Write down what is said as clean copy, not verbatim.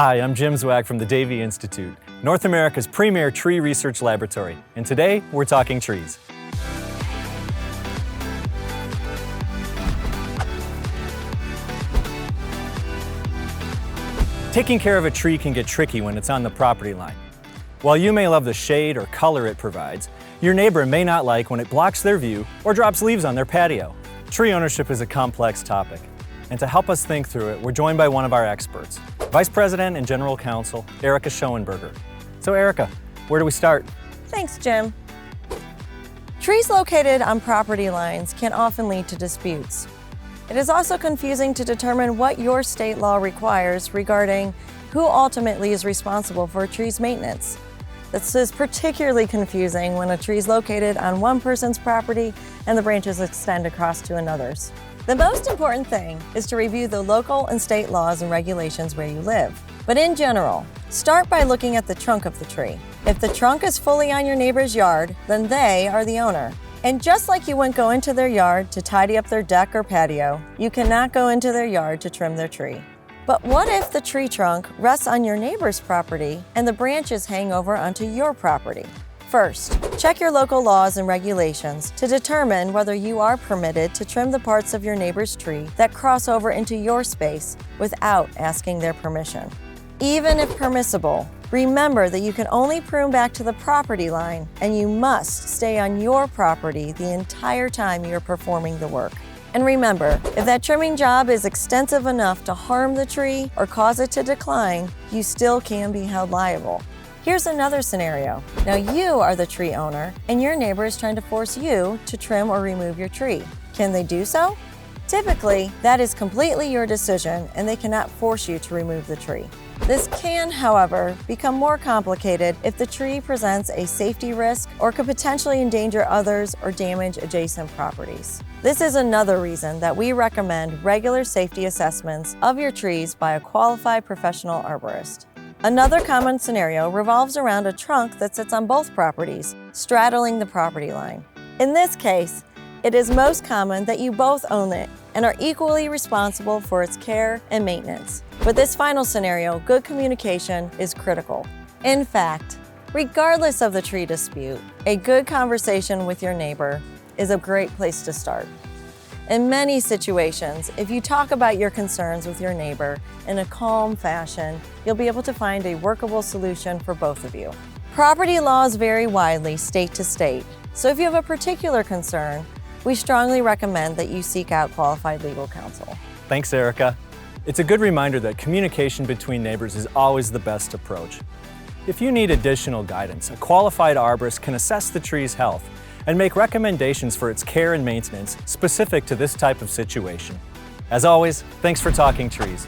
Hi, I'm Jim Zwag from the Davey Institute, North America's premier tree research laboratory, and today we're talking trees. Taking care of a tree can get tricky when it's on the property line. While you may love the shade or color it provides, your neighbor may not like when it blocks their view or drops leaves on their patio. Tree ownership is a complex topic, and to help us think through it, we're joined by one of our experts, Vice President and General Counsel, Erica Schoenberger. So Erica, where do we start? Thanks, Jim. Trees located on property lines can often lead to disputes. It is also confusing to determine what your state law requires regarding who ultimately is responsible for a tree's maintenance. This is particularly confusing when a tree is located on one person's property and the branches extend across to another's. The most important thing is to review the local and state laws and regulations where you live. But in general, start by looking at the trunk of the tree. If the trunk is fully on your neighbor's yard, then they are the owner. And just like you wouldn't go into their yard to tidy up their deck or patio, you cannot go into their yard to trim their tree. But what if the tree trunk rests on your neighbor's property and the branches hang over onto your property? First, check your local laws and regulations to determine whether you are permitted to trim the parts of your neighbor's tree that cross over into your space without asking their permission. Even if permissible, remember that you can only prune back to the property line and you must stay on your property the entire time you are performing the work. And remember, if that trimming job is extensive enough to harm the tree or cause it to decline, you still can be held liable. Here's another scenario. Now you are the tree owner and your neighbor is trying to force you to trim or remove your tree. Can they do so? Typically, that is completely your decision and they cannot force you to remove the tree. This can, however, become more complicated if the tree presents a safety risk or could potentially endanger others or damage adjacent properties. This is another reason that we recommend regular safety assessments of your trees by a qualified professional arborist. Another common scenario revolves around a trunk that sits on both properties, straddling the property line. In this case, it is most common that you both own it and are equally responsible for its care and maintenance. With this final scenario, good communication is critical. In fact, regardless of the tree dispute, a good conversation with your neighbor is a great place to start. In many situations, if you talk about your concerns with your neighbor in a calm fashion, you'll be able to find a workable solution for both of you. Property laws vary widely state to state, so if you have a particular concern, we strongly recommend that you seek out qualified legal counsel. Thanks, Erica. It's a good reminder that communication between neighbors is always the best approach. If you need additional guidance, a qualified arborist can assess the tree's health and make recommendations for its care and maintenance specific to this type of situation. As always, thanks for talking trees.